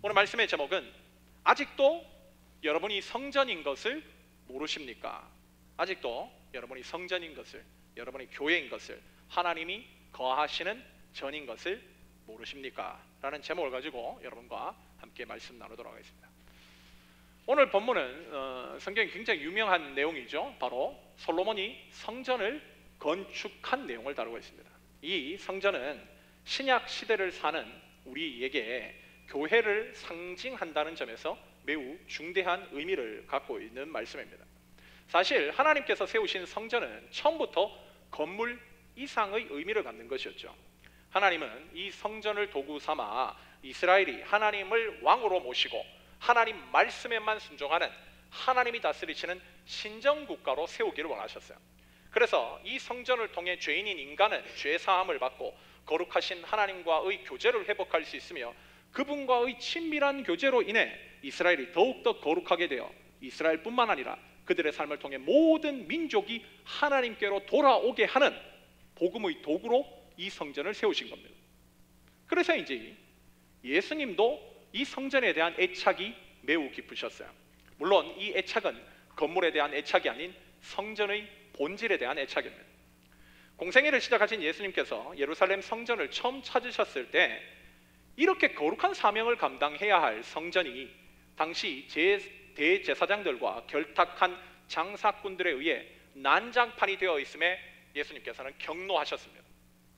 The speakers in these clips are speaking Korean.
오늘 말씀의 제목은 아직도 여러분이 성전인 것을 모르십니까? 아직도 여러분이 성전인 것을, 여러분이 교회인 것을, 하나님이 거하시는 전인 것을 모르십니까? 라는 제목을 가지고 여러분과 함께 말씀 나누도록 하겠습니다. 오늘 본문은 성경이 굉장히 유명한 내용이죠. 바로 솔로몬이 성전을 건축한 내용을 다루고 있습니다. 이 성전은 신약 시대를 사는 우리에게 교회를 상징한다는 점에서 매우 중대한 의미를 갖고 있는 말씀입니다. 사실 하나님께서 세우신 성전은 처음부터 건물 이상의 의미를 갖는 것이었죠. 하나님은 이 성전을 도구 삼아 이스라엘이 하나님을 왕으로 모시고 하나님 말씀에만 순종하는, 하나님이 다스리시는 신정국가로 세우기를 원하셨어요. 그래서 이 성전을 통해 죄인인 인간은 죄사함을 받고 거룩하신 하나님과의 교제를 회복할 수 있으며, 그분과의 친밀한 교제로 인해 이스라엘이 더욱더 거룩하게 되어 이스라엘뿐만 아니라 그들의 삶을 통해 모든 민족이 하나님께로 돌아오게 하는 복음의 도구로 이 성전을 세우신 겁니다. 그래서 이제 예수님도 이 성전에 대한 애착이 매우 깊으셨어요. 물론 이 애착은 건물에 대한 애착이 아닌 성전의 본질에 대한 애착입니다. 공생애를 시작하신 예수님께서 예루살렘 성전을 처음 찾으셨을 때 이렇게 거룩한 사명을 감당해야 할 성전이 당시 대제사장들과 결탁한 장사꾼들에 의해 난장판이 되어 있음에 예수님께서는 경노하셨습니다.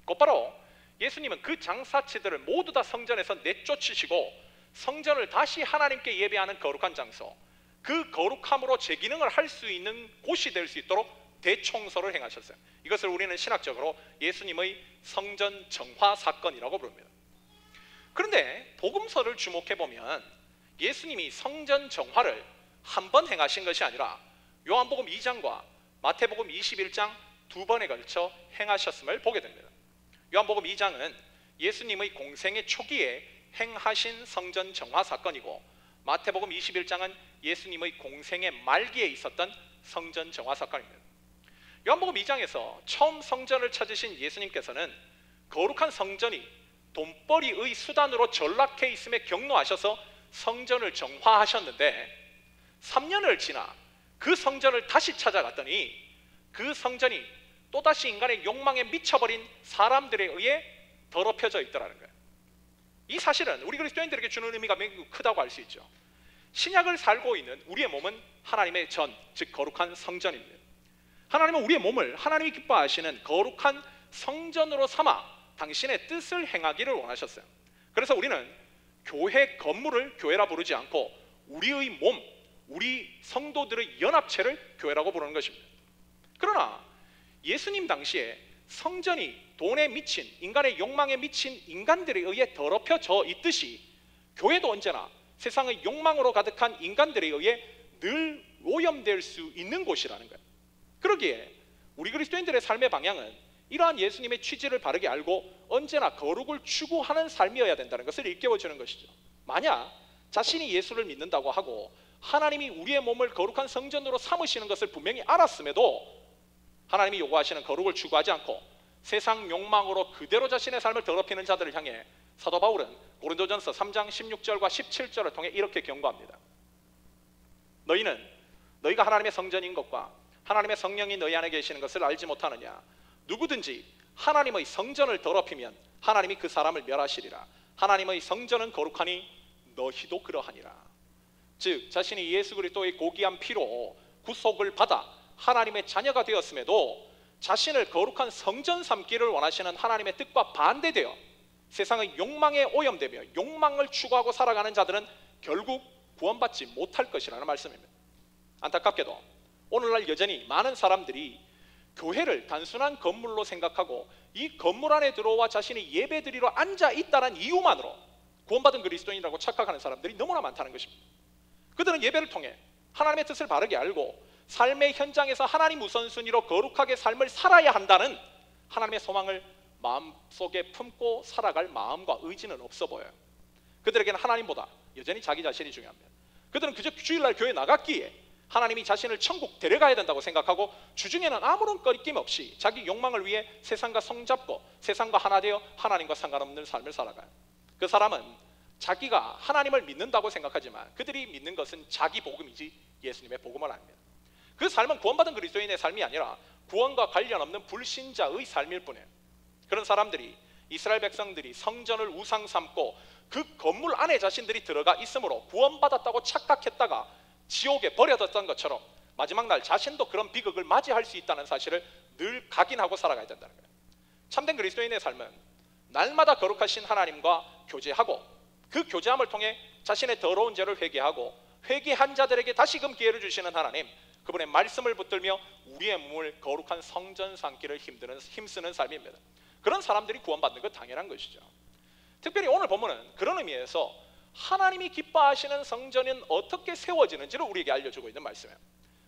곧바로 예수님은 그 장사치들을 모두 다 성전에서 내쫓으시고 성전을 다시 하나님께 예배하는 거룩한 장소, 그 거룩함으로 제 기능을 할 수 있는 곳이 될 수 있도록 대청소를 행하셨어요. 이것을 우리는 신학적으로 예수님의 성전 정화 사건이라고 부릅니다. 그런데 복음서를 주목해 보면 예수님이 성전 정화를 한 번 행하신 것이 아니라 요한복음 2장과 마태복음 21장 두 번에 걸쳐 행하셨음을 보게 됩니다. 요한복음 2장은 예수님의 공생의 초기에 행하신 성전 정화 사건이고, 마태복음 21장은 예수님의 공생의 말기에 있었던 성전 정화 사건입니다. 요한복음 2장에서 처음 성전을 찾으신 예수님께서는 거룩한 성전이 돈벌이의 수단으로 전락해 있음에 경노하셔서 성전을 정화하셨는데, 3년을 지나 그 성전을 다시 찾아갔더니 그 성전이 또다시 인간의 욕망에 미쳐버린 사람들에 의해 더럽혀져 있더라는 거예요. 이 사실은 우리 그리스도인들에게 주는 의미가 매우 크다고 할 수 있죠. 신약을 살고 있는 우리의 몸은 하나님의 전, 즉 거룩한 성전입니다. 하나님은 우리의 몸을 하나님이 기뻐하시는 거룩한 성전으로 삼아 당신의 뜻을 행하기를 원하셨어요. 그래서 우리는 교회 건물을 교회라 부르지 않고 우리의 몸, 우리 성도들의 연합체를 교회라고 부르는 것입니다. 그러나 예수님 당시에 성전이 돈에 미친, 인간의 욕망에 미친 인간들에 의해 더럽혀져 있듯이 교회도 언제나 세상의 욕망으로 가득한 인간들에 의해 늘 오염될 수 있는 곳이라는 거예요. 그러기에 우리 그리스도인들의 삶의 방향은 이러한 예수님의 취지를 바르게 알고 언제나 거룩을 추구하는 삶이어야 된다는 것을 일깨워주는 것이죠. 만약 자신이 예수를 믿는다고 하고 하나님이 우리의 몸을 거룩한 성전으로 삼으시는 것을 분명히 알았음에도 하나님이 요구하시는 거룩을 추구하지 않고 세상 욕망으로 그대로 자신의 삶을 더럽히는 자들을 향해 사도 바울은 고린도전서 3장 16절과 17절을 통해 이렇게 경고합니다. 너희는 너희가 하나님의 성전인 것과 하나님의 성령이 너희 안에 계시는 것을 알지 못하느냐? 누구든지 하나님의 성전을 더럽히면 하나님이 그 사람을 멸하시리라. 하나님의 성전은 거룩하니 너희도 그러하니라. 즉 자신이 예수 그리스도의 고귀한 피로 구속을 받아 하나님의 자녀가 되었음에도 자신을 거룩한 성전 삼기를 원하시는 하나님의 뜻과 반대되어 세상의 욕망에 오염되며 욕망을 추구하고 살아가는 자들은 결국 구원받지 못할 것이라는 말씀입니다. 안타깝게도 오늘날 여전히 많은 사람들이 교회를 단순한 건물로 생각하고 이 건물 안에 들어와 자신이 예배드리러 앉아 있다는 이유만으로 구원받은 그리스도인이라고 착각하는 사람들이 너무나 많다는 것입니다. 그들은 예배를 통해 하나님의 뜻을 바르게 알고 삶의 현장에서 하나님 우선순위로 거룩하게 삶을 살아야 한다는 하나님의 소망을 마음속에 품고 살아갈 마음과 의지는 없어 보여요. 그들에게는 하나님보다 여전히 자기 자신이 중요합니다. 그들은 그저 주일날 교회 나갔기에 하나님이 자신을 천국 데려가야 된다고 생각하고 주중에는 아무런 거리낌 없이 자기 욕망을 위해 세상과 손잡고 세상과 하나 되어 하나님과 상관없는 삶을 살아가요. 그 사람은 자기가 하나님을 믿는다고 생각하지만 그들이 믿는 것은 자기 복음이지 예수님의 복음은 아닙니다. 그 삶은 구원받은 그리스도인의 삶이 아니라 구원과 관련 없는 불신자의 삶일 뿐이에요. 그런 사람들이, 이스라엘 백성들이 성전을 우상 삼고 그 건물 안에 자신들이 들어가 있으므로 구원받았다고 착각했다가 지옥에 버려졌던 것처럼 마지막 날 자신도 그런 비극을 맞이할 수 있다는 사실을 늘 각인하고 살아가야 된다는 거예요. 참된 그리스도인의 삶은 날마다 거룩하신 하나님과 교제하고 그 교제함을 통해 자신의 더러운 죄를 회개하고 회개한 자들에게 다시금 기회를 주시는 하나님, 그분의 말씀을 붙들며 우리의 몸을 거룩한 성전 삼기를 힘쓰는 삶입니다. 그런 사람들이 구원받는 것 당연한 것이죠. 특별히 오늘 본문은 그런 의미에서 하나님이 기뻐하시는 성전은 어떻게 세워지는지를 우리에게 알려주고 있는 말씀이에요.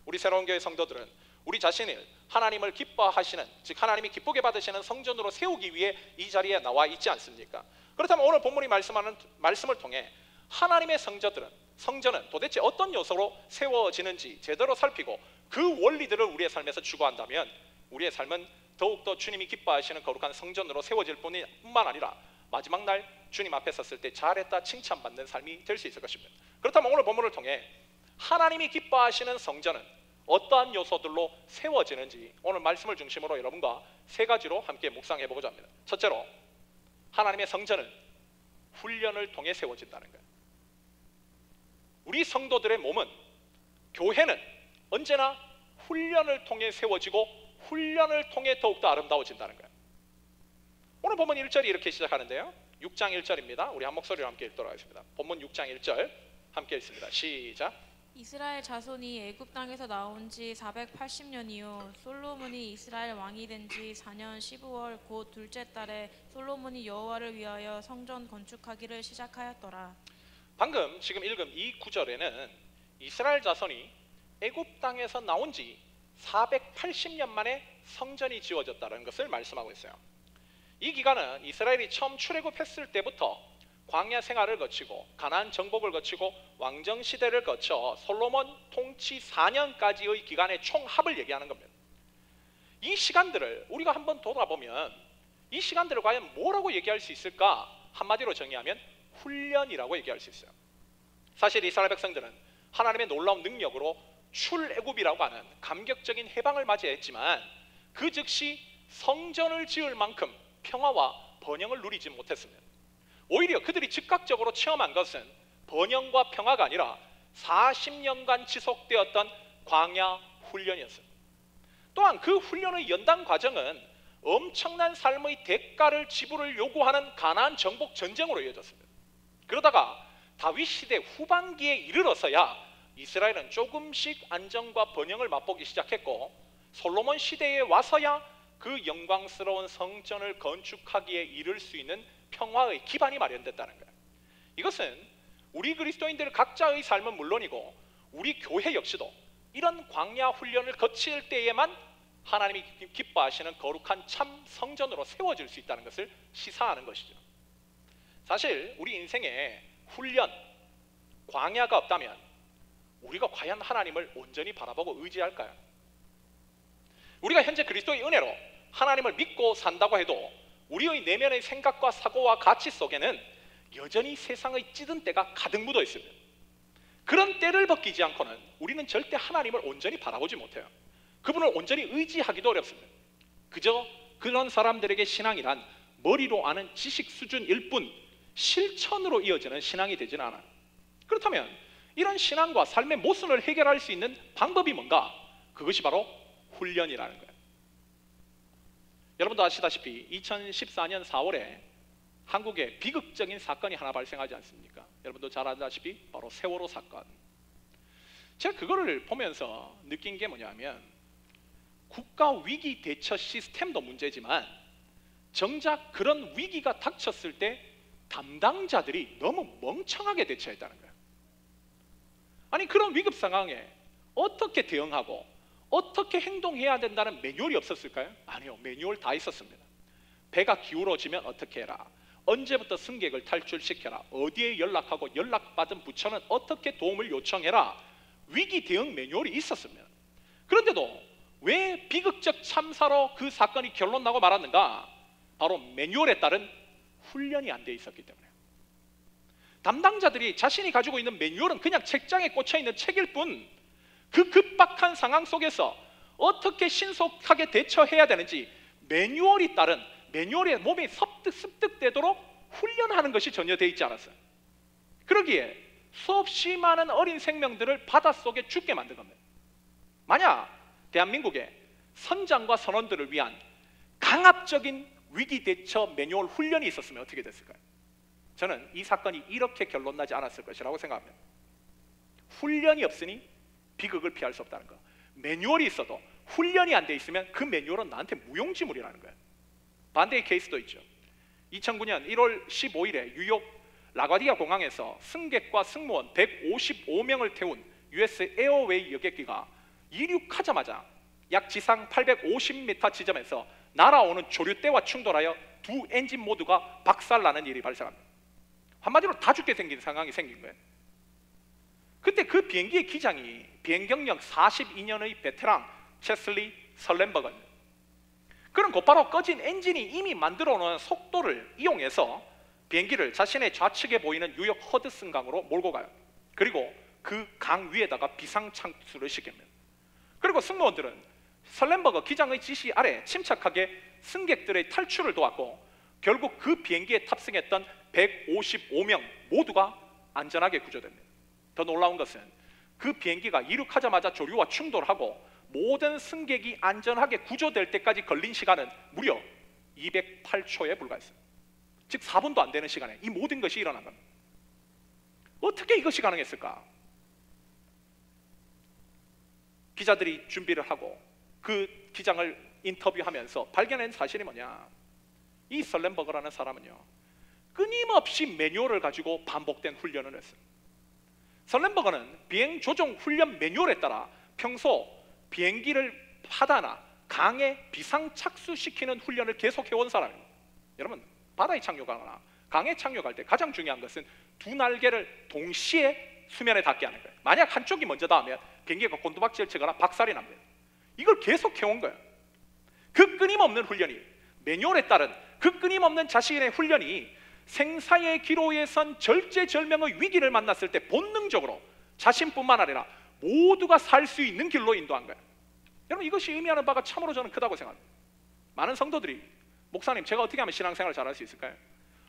우리 새로운 교회 성도들은 우리 자신을 하나님을 기뻐하시는, 즉 하나님이 기쁘게 받으시는 성전으로 세우기 위해 이 자리에 나와 있지 않습니까? 그렇다면 오늘 본문이 말씀하는 말씀을 통해 하나님의 성전은 도대체 어떤 요소로 세워지는지 제대로 살피고 그 원리들을 우리의 삶에서 추구한다면 우리의 삶은 더욱더 주님이 기뻐하시는 거룩한 성전으로 세워질 뿐만 아니라 마지막 날 주님 앞에 섰을 때 잘했다 칭찬받는 삶이 될 수 있을 것입니다. 그렇다면 오늘 본문을 통해 하나님이 기뻐하시는 성전은 어떠한 요소들로 세워지는지 오늘 말씀을 중심으로 여러분과 세 가지로 함께 묵상해 보고자 합니다. 첫째로, 하나님의 성전은 훈련을 통해 세워진다는 거예요. 우리 성도들의 몸은, 교회는 언제나 훈련을 통해 세워지고 훈련을 통해 더욱더 아름다워진다는 거예요. 오늘 본문 1절이 이렇게 시작하는데요, 6장 1절입니다. 우리 한 목소리로 함께 읽도록 하겠습니다. 본문 6장 1절 함께 읽습니다. 시작. 이스라엘 자손이 애굽 땅에서 나온 지 480년 이후 솔로몬이 이스라엘 왕이 된 지 4년 15월 곧 둘째 달에 솔로몬이 여호와를 위하여 성전 건축하기를 시작하였더라. 방금 지금 읽은 이 구절에는 이스라엘 자손이 애굽 땅에서 나온 지 480년 만에 성전이 지어졌다는 것을 말씀하고 있어요. 이 기간은 이스라엘이 처음 출애굽했을 때부터 광야 생활을 거치고 가나안 정복을 거치고 왕정 시대를 거쳐 솔로몬 통치 4년까지의 기간의 총합을 얘기하는 겁니다. 이 시간들을 우리가 한번 돌아보면 이 시간들을 과연 뭐라고 얘기할 수 있을까? 한마디로 정의하면 훈련이라고 얘기할 수 있어요. 사실 이스라엘 백성들은 하나님의 놀라운 능력으로 출애굽이라고 하는 감격적인 해방을 맞이했지만 그 즉시 성전을 지을 만큼 평화와 번영을 누리지 못했습니다. 오히려 그들이 즉각적으로 체험한 것은 번영과 평화가 아니라 40년간 지속되었던 광야 훈련이었습니다. 또한 그 훈련의 연단 과정은 엄청난 삶의 대가를 지불을 요구하는 가나안 정복 전쟁으로 이어졌습니다. 그러다가 다윗 시대 후반기에 이르러서야 이스라엘은 조금씩 안정과 번영을 맛보기 시작했고 솔로몬 시대에 와서야 그 영광스러운 성전을 건축하기에 이를 수 있는 평화의 기반이 마련됐다는 거예요. 이것은 우리 그리스도인들 각자의 삶은 물론이고 우리 교회 역시도 이런 광야 훈련을 거칠 때에만 하나님이 기뻐하시는 거룩한 참 성전으로 세워질 수 있다는 것을 시사하는 것이죠. 사실 우리 인생에 훈련, 광야가 없다면 우리가 과연 하나님을 온전히 바라보고 의지할까요? 우리가 현재 그리스도의 은혜로 하나님을 믿고 산다고 해도 우리의 내면의 생각과 사고와 가치 속에는 여전히 세상의 찌든 때가 가득 묻어 있습니다. 그런 때를 벗기지 않고는 우리는 절대 하나님을 온전히 바라보지 못해요. 그분을 온전히 의지하기도 어렵습니다. 그저 그런 사람들에게 신앙이란 머리로 아는 지식 수준일 뿐 실천으로 이어지는 신앙이 되지는 않아요. 그렇다면 이런 신앙과 삶의 모순을 해결할 수 있는 방법이 뭔가? 그것이 바로 훈련이라는 거예요. 여러분도 아시다시피 2014년 4월에 한국에 비극적인 사건이 하나 발생하지 않습니까? 여러분도 잘 아다시피 바로 세월호 사건. 제가 그거를 보면서 느낀 게 뭐냐면 국가 위기 대처 시스템도 문제지만 정작 그런 위기가 닥쳤을 때 담당자들이 너무 멍청하게 대처했다는 거예요. 아니 그런 위급 상황에 어떻게 대응하고 어떻게 행동해야 된다는 매뉴얼이 없었을까요? 아니요, 매뉴얼 다 있었습니다. 배가 기울어지면 어떻게 해라, 언제부터 승객을 탈출시켜라, 어디에 연락하고 연락받은 부처는 어떻게 도움을 요청해라, 위기 대응 매뉴얼이 있었습니다. 그런데도 왜 비극적 참사로 그 사건이 결론 나고 말았는가? 바로 매뉴얼에 따른 훈련이 안 돼 있었기 때문에. 담당자들이 자신이 가지고 있는 매뉴얼은 그냥 책장에 꽂혀 있는 책일 뿐, 그 급박한 상황 속에서 어떻게 신속하게 대처해야 되는지 매뉴얼이 따른, 매뉴얼에 몸이 습득되도록 훈련하는 것이 전혀 되어 있지 않았어요. 그러기에 수없이 많은 어린 생명들을 바닷속에 죽게 만든 겁니다. 만약 대한민국에 선장과 선원들을 위한 강압적인 위기 대처 매뉴얼 훈련이 있었으면 어떻게 됐을까요? 저는 이 사건이 이렇게 결론나지 않았을 것이라고 생각합니다. 훈련이 없으니 비극을 피할 수 없다는 거. 매뉴얼이 있어도 훈련이 안 돼 있으면 그 매뉴얼은 나한테 무용지물이라는 거예요. 반대의 케이스도 있죠. 2009년 1월 15일에 뉴욕 라과디아 공항에서 승객과 승무원 155명을 태운 US 에어웨이 여객기가 이륙하자마자 약 지상 850m 지점에서 날아오는 조류대와 충돌하여 두 엔진 모두가 박살나는 일이 발생합니다. 한마디로 다 죽게 생긴 상황이 생긴 거예요. 그때 그 비행기의 기장이 비행 경력 42년의 베테랑 체슬리 설렌버거입니다. 그는 곧바로 꺼진 엔진이 이미 만들어 놓은 속도를 이용해서 비행기를 자신의 좌측에 보이는 뉴욕 허드슨 강으로 몰고 가요. 그리고 그 강 위에다가 비상착수를 시킵니다. 그리고 승무원들은 설렌버거 기장의 지시 아래 침착하게 승객들의 탈출을 도왔고, 결국 그 비행기에 탑승했던 155명 모두가 안전하게 구조됩니다. 더 놀라운 것은 그 비행기가 이륙하자마자 조류와 충돌하고 모든 승객이 안전하게 구조될 때까지 걸린 시간은 무려 208초에 불과했어요. 즉 4분도 안 되는 시간에 이 모든 것이 일어난 겁니다. 어떻게 이것이 가능했을까? 기자들이 준비를 하고 그 기장을 인터뷰하면서 발견한 사실이 뭐냐? 이 설렌버거라는 사람은요, 끊임없이 매뉴얼을 가지고 반복된 훈련을 했어요. 설렌버거는 비행 조종 훈련 매뉴얼에 따라 평소 비행기를 바다나 강에 비상 착수시키는 훈련을 계속해온 사람입니다. 여러분, 바다에 착륙하거나 강에 착륙할 때 가장 중요한 것은 두 날개를 동시에 수면에 닿게 하는 거예요. 만약 한쪽이 먼저 닿으면 비행기가 곤두박질을 치거나 박살이 납니다. 이걸 계속해온 거예요. 그 끊임없는 훈련이, 매뉴얼에 따른 그 끊임없는 자신의 훈련이 생사의 기로에 선 절제절명의 위기를 만났을 때 본능적으로 자신뿐만 아니라 모두가 살 수 있는 길로 인도한 거예요. 여러분, 이것이 의미하는 바가 참으로 저는 크다고 생각합니다. 많은 성도들이 목사님, 제가 어떻게 하면 신앙생활을 잘할 수 있을까요?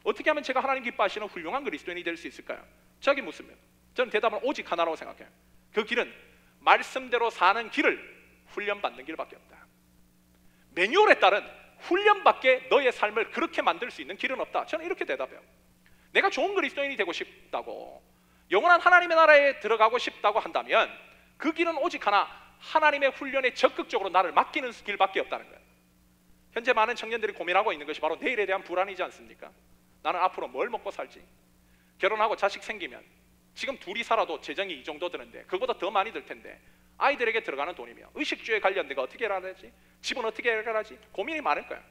어떻게 하면 제가 하나님 기뻐하시는 훌륭한 그리스도인이 될 수 있을까요? 저에게 묻습니다. 저는 대답은 오직 하나라고 생각해요. 그 길은 말씀대로 사는 길을 훈련받는 길밖에 없다. 매뉴얼에 따른 훈련밖에 너의 삶을 그렇게 만들 수 있는 길은 없다. 저는 이렇게 대답해요. 내가 좋은 그리스도인이 되고 싶다고, 영원한 하나님의 나라에 들어가고 싶다고 한다면 그 길은 오직 하나, 하나님의 훈련에 적극적으로 나를 맡기는 길밖에 없다는 거예요. 현재 많은 청년들이 고민하고 있는 것이 바로 내일에 대한 불안이지 않습니까? 나는 앞으로 뭘 먹고 살지? 결혼하고 자식 생기면 지금 둘이 살아도 재정이 이 정도 드는데 그거보다 더 많이 들 텐데 아이들에게 들어가는 돈이며 의식주에 관련된 거 어떻게 해결하지? 집은 어떻게 해결하지? 고민이 많을 거야.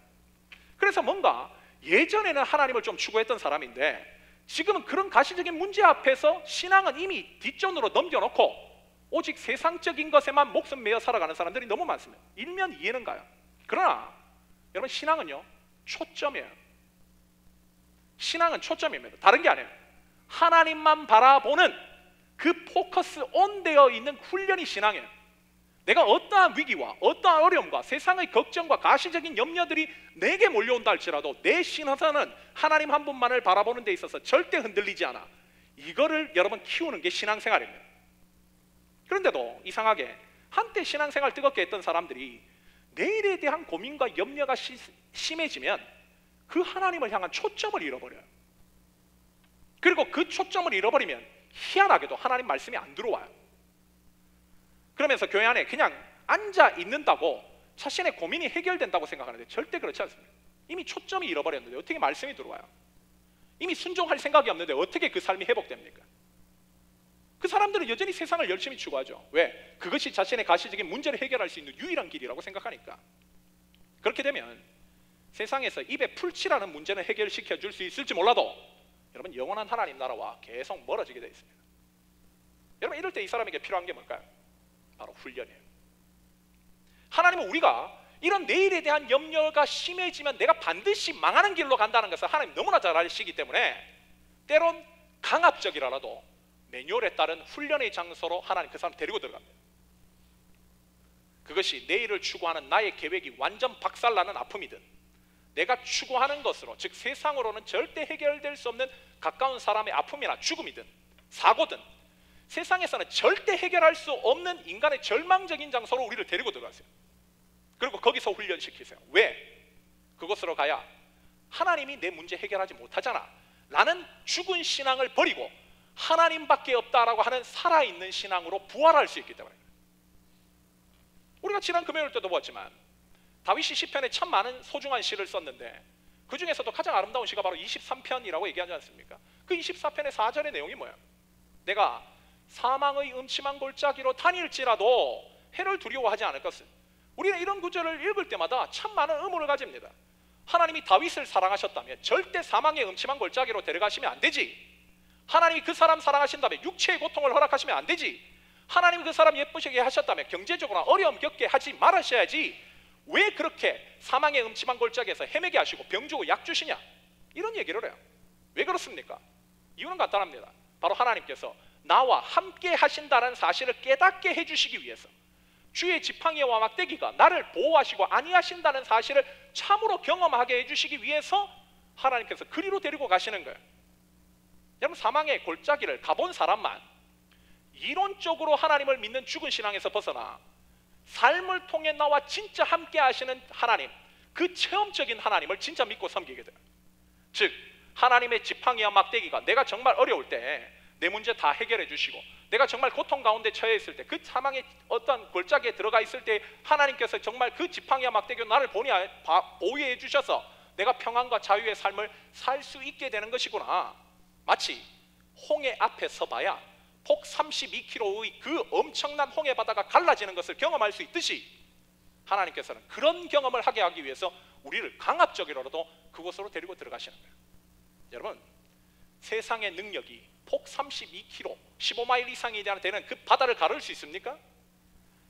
그래서 뭔가 예전에는 하나님을 좀 추구했던 사람인데 지금은 그런 가시적인 문제 앞에서 신앙은 이미 뒷전으로 넘겨놓고 오직 세상적인 것에만 목숨 매어 살아가는 사람들이 너무 많습니다. 일면 이해는 가요. 그러나 여러분, 신앙은요, 초점이에요. 신앙은 초점입니다. 다른 게 아니에요. 하나님만 바라보는 그 포커스 온 되어 있는 훈련이 신앙이에요. 내가 어떠한 위기와 어떠한 어려움과 세상의 걱정과 가시적인 염려들이 내게 몰려온다 할지라도 내 신화사는 하나님 한 분만을 바라보는 데 있어서 절대 흔들리지 않아. 이거를 여러분 키우는 게 신앙생활입니다. 그런데도 이상하게 한때 신앙생활 뜨겁게 했던 사람들이 내일에 대한 고민과 염려가 심해지면 그 하나님을 향한 초점을 잃어버려요. 그리고 그 초점을 잃어버리면 희한하게도 하나님 말씀이 안 들어와요. 그러면서 교회 안에 그냥 앉아 있는다고 자신의 고민이 해결된다고 생각하는데 절대 그렇지 않습니다. 이미 초점이 잃어버렸는데 어떻게 말씀이 들어와요? 이미 순종할 생각이 없는데 어떻게 그 삶이 회복됩니까? 그 사람들은 여전히 세상을 열심히 추구하죠. 왜? 그것이 자신의 가시적인 문제를 해결할 수 있는 유일한 길이라고 생각하니까. 그렇게 되면 세상에서 입에 풀칠하는 문제는 해결시켜 줄 수 있을지 몰라도 여러분, 영원한 하나님 나라와 계속 멀어지게 되어 있습니다. 여러분, 이럴 때 이 사람에게 필요한 게 뭘까요? 바로 훈련이에요. 하나님은 우리가 이런 내일에 대한 염려가 심해지면 내가 반드시 망하는 길로 간다는 것을 하나님 너무나 잘 아시기 때문에 때론 강압적이라도 매뉴얼에 따른 훈련의 장소로 하나님 그 사람 데리고 들어갑니다. 그것이 내일을 추구하는 나의 계획이 완전 박살나는 아픔이든, 내가 추구하는 것으로, 즉 세상으로는 절대 해결될 수 없는 가까운 사람의 아픔이나 죽음이든 사고든, 세상에서는 절대 해결할 수 없는 인간의 절망적인 장소로 우리를 데리고 들어가세요. 그리고 거기서 훈련시키세요. 왜? 그곳으로 가야 하나님이 내 문제 해결하지 못하잖아 라는 죽은 신앙을 버리고 하나님밖에 없다라고 하는 살아있는 신앙으로 부활할 수 있기 때문에. 우리가 지난 금요일 때도 보았지만 다윗이 시편에 참 많은 소중한 시를 썼는데 그 중에서도 가장 아름다운 시가 바로 23편이라고 얘기하지 않습니까? 그 24편의 4절의 내용이 뭐예요? 내가 사망의 음침한 골짜기로 다닐지라도 해를 두려워하지 않을 것을. 우리는 이런 구절을 읽을 때마다 참 많은 의문을 가집니다. 하나님이 다윗을 사랑하셨다면 절대 사망의 음침한 골짜기로 데려가시면 안 되지. 하나님이 그 사람 사랑하신다면 육체의 고통을 허락하시면 안 되지. 하나님이 그 사람 예쁘시게 하셨다면 경제적으로 어려움 겪게 하지 말으셔야지. 왜 그렇게 사망의 음침한 골짜기에서 헤매게 하시고 병 주고 약 주시냐? 이런 얘기를 해요. 왜 그렇습니까? 이유는 간단합니다. 바로 하나님께서 나와 함께 하신다는 사실을 깨닫게 해주시기 위해서, 주의 지팡이와 막대기가 나를 보호하시고 안위하신다는 사실을 참으로 경험하게 해주시기 위해서 하나님께서 그리로 데리고 가시는 거예요. 여러분, 사망의 골짜기를 가본 사람만 이론적으로 하나님을 믿는 죽은 신앙에서 벗어나 삶을 통해 나와 진짜 함께 하시는 하나님, 그 체험적인 하나님을 진짜 믿고 섬기게 돼요. 즉 하나님의 지팡이와 막대기가 내가 정말 어려울 때 내 문제 다 해결해 주시고, 내가 정말 고통 가운데 처해 있을 때, 그 사망의 어떤 골짜기에 들어가 있을 때 하나님께서 정말 그 지팡이와 막대기로 나를 보호해 주셔서 내가 평안과 자유의 삶을 살 수 있게 되는 것이구나. 마치 홍해 앞에 서봐야 폭 32km의 그 엄청난 홍해 바다가 갈라지는 것을 경험할 수 있듯이, 하나님께서는 그런 경험을 하게 하기 위해서 우리를 강압적이라도 그곳으로 데리고 들어가시는 거예요. 여러분, 세상의 능력이 폭 32km, 15마일 이상이 되는 그 바다를 가를 수 있습니까?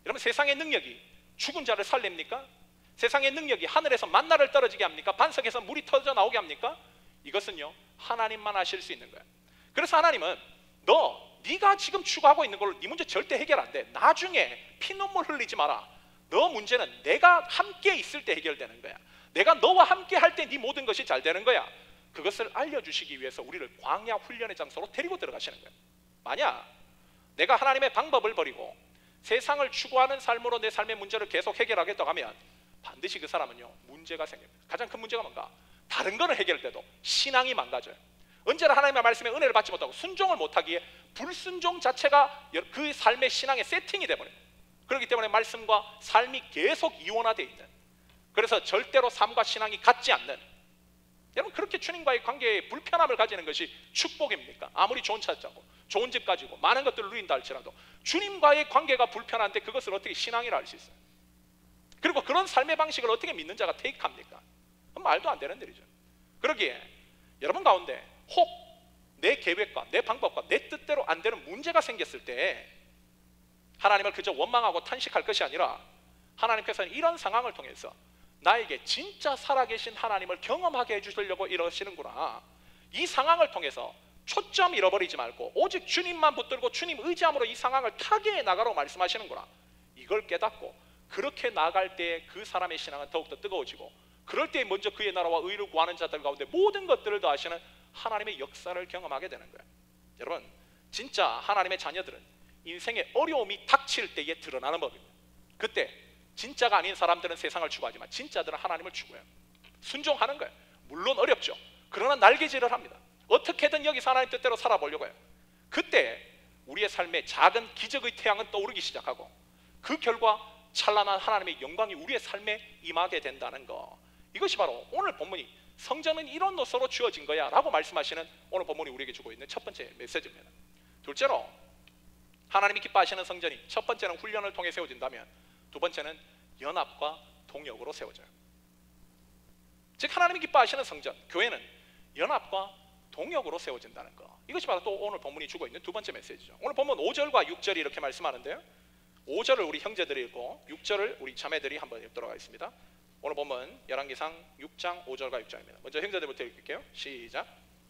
여러분, 세상의 능력이 죽은 자를 살립니까? 세상의 능력이 하늘에서 만나를 떨어지게 합니까? 반석에서 물이 터져 나오게 합니까? 이것은요, 하나님만 하실 수 있는 거예요. 그래서 하나님은 네가 지금 추구하고 있는 걸로 네 문제 절대 해결 안 돼. 나중에 피눈물 흘리지 마라. 너 문제는 내가 함께 있을 때 해결되는 거야. 내가 너와 함께 할 때 네 모든 것이 잘 되는 거야. 그것을 알려주시기 위해서 우리를 광야 훈련의 장소로 데리고 들어가시는 거예요. 만약 내가 하나님의 방법을 버리고 세상을 추구하는 삶으로 내 삶의 문제를 계속 해결하겠다고 하면 반드시 그 사람은요, 문제가 생깁니다. 가장 큰 문제가 뭔가? 다른 거는 해결할 때도 신앙이 망가져요. 언제나 하나님의 말씀에 은혜를 받지 못하고 순종을 못하기에 불순종 자체가 그 삶의 신앙의 세팅이 되어버려요. 그렇기 때문에 말씀과 삶이 계속 이원화되어 있는, 그래서 절대로 삶과 신앙이 같지 않는, 여러분, 그렇게 주님과의 관계에 불편함을 가지는 것이 축복입니까? 아무리 좋은 차 자고 좋은 집 가지고 많은 것들을 누린다 할지라도 주님과의 관계가 불편한데 그것을 어떻게 신앙이라 할 수 있어요? 그리고 그런 삶의 방식을 어떻게 믿는 자가 테이크합니까? 말도 안 되는 일이죠. 그러기에 여러분 가운데 혹 내 계획과 내 방법과 내 뜻대로 안 되는 문제가 생겼을 때 하나님을 그저 원망하고 탄식할 것이 아니라, 하나님께서는 이런 상황을 통해서 나에게 진짜 살아계신 하나님을 경험하게 해주시려고 이러시는구나. 이 상황을 통해서 초점 잃어버리지 말고 오직 주님만 붙들고 주님 의지함으로 이 상황을 타개해 나가라고 말씀하시는구나. 이걸 깨닫고 그렇게 나아갈 때 그 사람의 신앙은 더욱더 뜨거워지고, 그럴 때 먼저 그의 나라와 의를 구하는 자들 가운데 모든 것들을 더하시는 하나님의 역사를 경험하게 되는 거예요. 여러분, 진짜 하나님의 자녀들은 인생의 어려움이 닥칠 때에 드러나는 법입니다. 그때 진짜가 아닌 사람들은 세상을 추구하지만 진짜들은 하나님을 추구해요. 순종하는 거예요. 물론 어렵죠. 그러나 날개질을 합니다. 어떻게든 여기서 하나님 뜻대로 살아보려고 해요. 그때 우리의 삶에 작은 기적의 태양은 떠오르기 시작하고 그 결과 찬란한 하나님의 영광이 우리의 삶에 임하게 된다는 거, 이것이 바로 오늘 본문이 성전은 이런 노서로 주어진 거야 라고 말씀하시는 오늘 본문이 우리에게 주고 있는 첫 번째 메시지입니다. 둘째로, 하나님이 기뻐하시는 성전이 첫 번째는 훈련을 통해 세워진다면 두 번째는 연합과 동역으로 세워져요. 즉 하나님이 기뻐하시는 성전, 교회는 연합과 동역으로 세워진다는 거, 이것이 바로 또 오늘 본문이 주고 있는 두 번째 메시지죠. 오늘 본문 5절과 6절이 이렇게 말씀하는데요, 5절을 우리 형제들이 읽고 6절을 우리 자매들이 한번 읽도록 하겠습니다. 오늘 본문 열왕기상 6장 5절과 6절입니다. 먼저 형제들부터 읽을게요. 시작.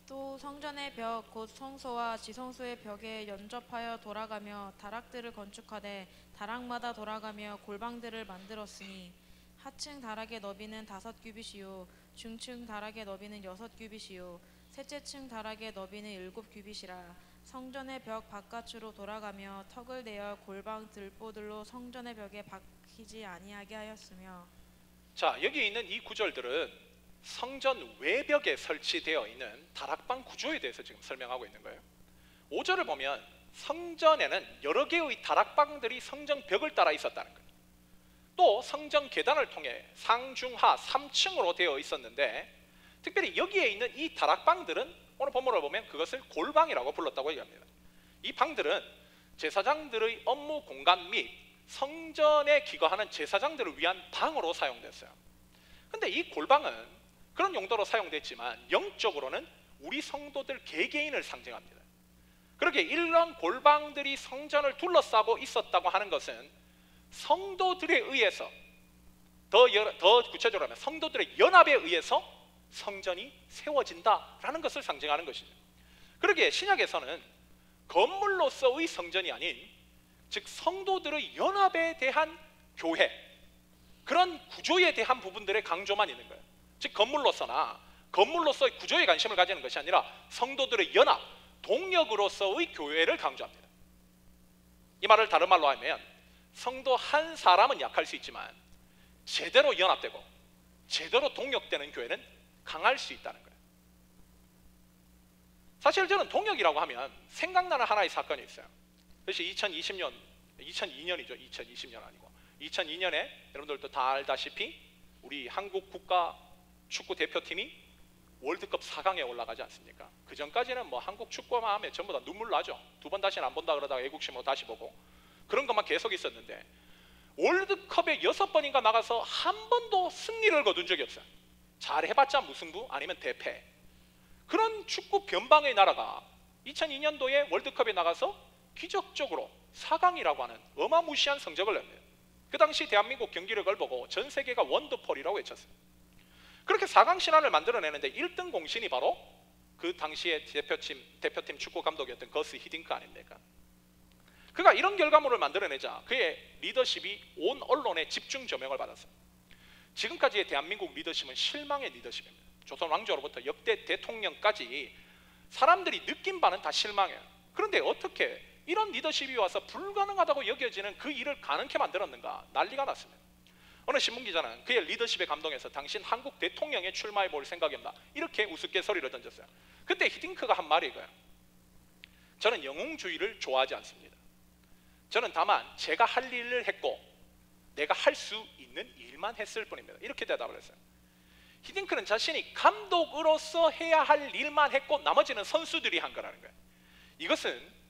또 성전의 벽 곧 성소와 지성소의 벽에 연접하여 돌아가며 다락들을 건축하되 다락마다 돌아가며 골방들을 만들었으니 하층 다락의 너비는 5규빗이요 중층 다락의 너비는 6규빗이요 셋째 층 다락의 너비는 7규빗이라. 성전의 벽 바깥으로 돌아가며 턱을 내어 골방 들보들로 성전의 벽에 박히지 아니하게 하였으며. 자, 여기 있는 이 구절들은 성전 외벽에 설치되어 있는 다락방 구조에 대해서 지금 설명하고 있는 거예요. 5절을 보면 성전에는 여러 개의 다락방들이 성전 벽을 따라 있었다는 거예요. 또 성전 계단을 통해 상중하 3층으로 되어 있었는데, 특별히 여기에 있는 이 다락방들은 오늘 본문을 보면 그것을 골방이라고 불렀다고 얘기합니다. 이 방들은 제사장들의 업무 공간 및 성전에 기거하는 제사장들을 위한 방으로 사용됐어요. 근데 이 골방은 그런 용도로 사용됐지만 영적으로는 우리 성도들 개개인을 상징합니다. 그렇게 이런 골방들이 성전을 둘러싸고 있었다고 하는 것은 성도들에 의해서, 더 구체적으로 하면 성도들의 연합에 의해서 성전이 세워진다라는 것을 상징하는 것이죠. 그러기에 신약에서는 건물로서의 성전이 아닌, 즉 성도들의 연합에 대한 교회, 그런 구조에 대한 부분들의 강조만 있는 거예요. 즉 건물로서의 구조에 관심을 가지는 것이 아니라 성도들의 연합, 동력으로서의 교회를 강조합니다. 이 말을 다른 말로 하면 성도 한 사람은 약할 수 있지만 제대로 연합되고 제대로 동력되는 교회는 강할 수 있다는 거예요. 사실 저는 동력이라고 하면 생각나는 하나의 사건이 있어요. 그것이 2002년이죠. 2020년 아니고 2002년에 여러분들도 다 알다시피 우리 한국 국가 축구 대표팀이 월드컵 4강에 올라가지 않습니까? 그 전까지는 뭐 한국 축구만 하면 전부 다 눈물 나죠. 2번 다시는 안 본다 그러다가 애국심으로 다시 보고 그런 것만 계속 있었는데, 월드컵에 6번인가 나가서 한 번도 승리를 거둔 적이 없어요. 잘해봤자 무승부 아니면 대패. 그런 축구 변방의 나라가 2002년도에 월드컵에 나가서 기적적으로 4강이라고 하는 어마무시한 성적을 냅니다. 그 당시 대한민국 경기력을 보고 전 세계가 원더폴이라고 외쳤어요. 그렇게 4강 신화를 만들어내는데 1등 공신이 바로 그 당시의 대표팀 축구 감독이었던 거스 히딩크 아닙니까? 그가 이런 결과물을 만들어내자 그의 리더십이 온 언론의 집중 조명을 받았어요. 지금까지의 대한민국 리더십은 실망의 리더십입니다. 조선 왕조로부터 역대 대통령까지 사람들이 느낀 바는 다 실망해요. 그런데 어떻게 이런 리더십이 와서 불가능하다고 여겨지는 그 일을 가능케 만들었는가? 난리가 났습니다. 어느 신문기자는 그의 리더십에 감동해서 당신 한국 대통령에 출마해 볼 생각이 없나? 이렇게 우스갯소리를 던졌어요. 그때 히딩크가 한 말이 이거예요. 저는 영웅주의를 좋아하지 않습니다. 저는 다만 제가 할 일을 했고 내가 할 수 있는 일만 했을 뿐입니다. 이렇게 대답을 했어요. 히딩크는 자신이 감독으로서 해야 할 일만 했고 나머지는 선수들이 한 거라는 거예요. 이것은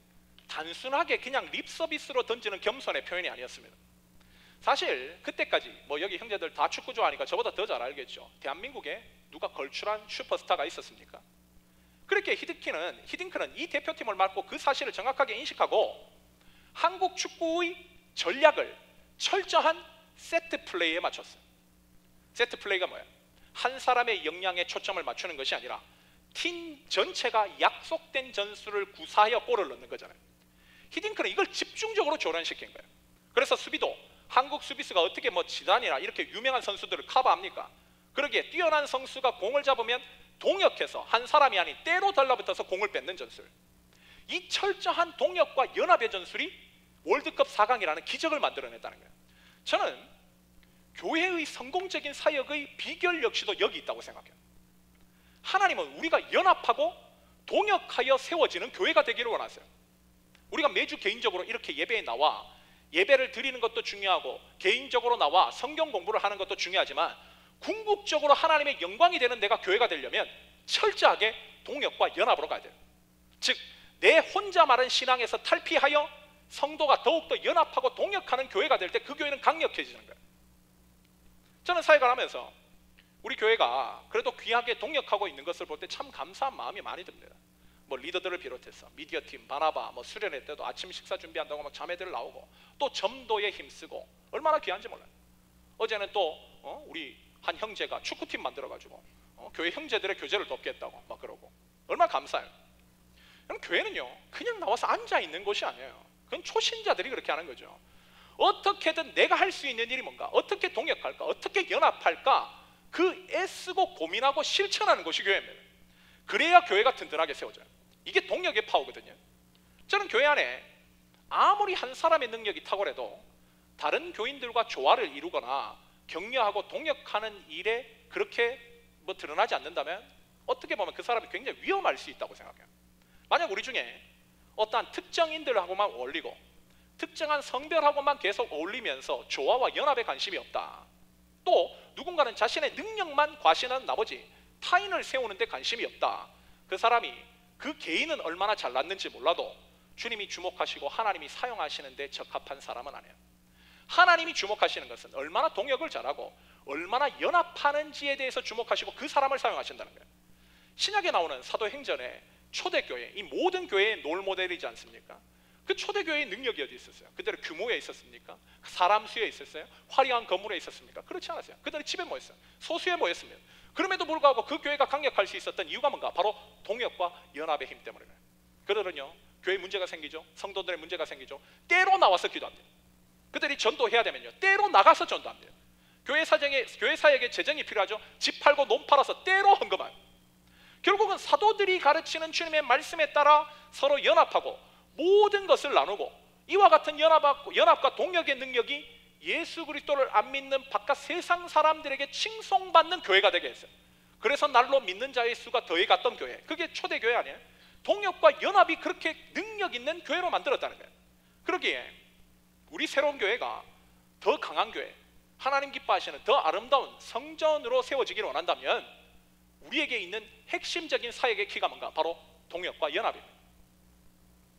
단순하게 그냥 립서비스로 던지는 겸손의 표현이 아니었습니다. 사실 그때까지 뭐 여기 형제들 다 축구 좋아하니까 저보다 더 잘 알겠죠. 대한민국에 누가 걸출한 슈퍼스타가 있었습니까? 그렇게 히딩크는 이 대표팀을 맡고 그 사실을 정확하게 인식하고 한국 축구의 전략을 철저한 세트 플레이에 맞췄어요. 세트 플레이가 뭐예요? 한 사람의 역량에 초점을 맞추는 것이 아니라 팀 전체가 약속된 전술을 구사하여 골을 넣는 거잖아요. 히딩크는 이걸 집중적으로 조련시킨 거예요. 그래서 수비도 한국 수비수가 어떻게 뭐 지단이나 이렇게 유명한 선수들을 커버합니까? 그러기에 뛰어난 선수가 공을 잡으면 동역해서 한 사람이 아닌 때로 달라붙어서 공을 뺏는 전술. 이 철저한 동역과 연합의 전술이 월드컵 4강이라는 기적을 만들어냈다는 거예요. 저는 교회의 성공적인 사역의 비결 역시도 여기 있다고 생각해요. 하나님은 우리가 연합하고 동역하여 세워지는 교회가 되기를 원하세요. 우리가 매주 개인적으로 이렇게 예배에 나와 예배를 드리는 것도 중요하고 개인적으로 나와 성경 공부를 하는 것도 중요하지만 궁극적으로 하나님의 영광이 되는 내가 교회가 되려면 철저하게 동역과 연합으로 가야 돼요. 즉 내 혼자 말한 신앙에서 탈피하여 성도가 더욱더 연합하고 동역하는 교회가 될 때 그 교회는 강력해지는 거예요. 저는 사역을 하면서 우리 교회가 그래도 귀하게 동역하고 있는 것을 볼 때 참 감사한 마음이 많이 듭니다. 뭐 리더들을 비롯해서 미디어팀, 바나바, 뭐 수련회 때도 아침 식사 준비한다고 막 자매들 나오고 또 점도에 힘쓰고 얼마나 귀한지 몰라요. 어제는 또 우리 한 형제가 축구팀 만들어가지고 교회 형제들의 교제를 돕겠다고 막 그러고 얼마나 감사해요. 그럼 교회는요 그냥 나와서 앉아 있는 곳이 아니에요. 그건 초신자들이 그렇게 하는 거죠. 어떻게든 내가 할 수 있는 일이 뭔가, 어떻게 동역할까, 어떻게 연합할까, 그 애쓰고 고민하고 실천하는 것이 교회입니다. 그래야 교회가 든든하게 세워져요. 이게 동역의 파워거든요. 저는 교회 안에 아무리 한 사람의 능력이 탁월해도 다른 교인들과 조화를 이루거나 격려하고 동역하는 일에 그렇게 드러나지 않는다면 어떻게 보면 그 사람이 굉장히 위험할 수 있다고 생각해요. 만약 우리 중에 어떠한 특정인들하고만 어울리고 특정한 성별하고만 계속 어울리면서 조화와 연합에 관심이 없다, 또 누군가는 자신의 능력만 과신하는 나머지 타인을 세우는 데 관심이 없다, 그 사람이 그 개인은 얼마나 잘났는지 몰라도 주님이 주목하시고 하나님이 사용하시는 데 적합한 사람은 아니에요. 하나님이 주목하시는 것은 얼마나 동역을 잘하고 얼마나 연합하는지에 대해서 주목하시고 그 사람을 사용하신다는 거예요. 신약에 나오는 사도행전의 초대교회, 이 모든 교회의 롤모델이지 않습니까? 그 초대교회의 능력이 어디 있었어요? 그들의 규모에 있었습니까? 사람 수에 있었어요? 화려한 건물에 있었습니까? 그렇지 않았어요. 그들의 집에 모였어요. 소수에 모였습니다. 그럼에도 불구하고 그 교회가 강력할 수 있었던 이유가 뭔가? 바로 동역과 연합의 힘 때문이에요. 그들은요 교회 문제가 생기죠. 성도들의 문제가 생기죠. 때로 나와서 기도합니다. 그들이 전도해야 되면요 때로 나가서 전도합니다. 교회 사역에 재정이 필요하죠. 집 팔고 몸 팔아서 때로 헌금합니다. 결국은 사도들이 가르치는 주님의 말씀에 따라 서로 연합하고 모든 것을 나누고, 이와 같은 연합과 동역의 능력이 예수 그리스도를 안 믿는 바깥 세상 사람들에게 칭송받는 교회가 되게 했어요. 그래서 날로 믿는 자의 수가 더해갔던 교회, 그게 초대교회 아니에요? 동역과 연합이 그렇게 능력 있는 교회로 만들었다는 거예요. 그러기에 우리 새로운 교회가 더 강한 교회, 하나님 기뻐하시는 더 아름다운 성전으로 세워지기를 원한다면 우리에게 있는 핵심적인 사역의 키가 뭔가? 바로 동역과 연합입니다.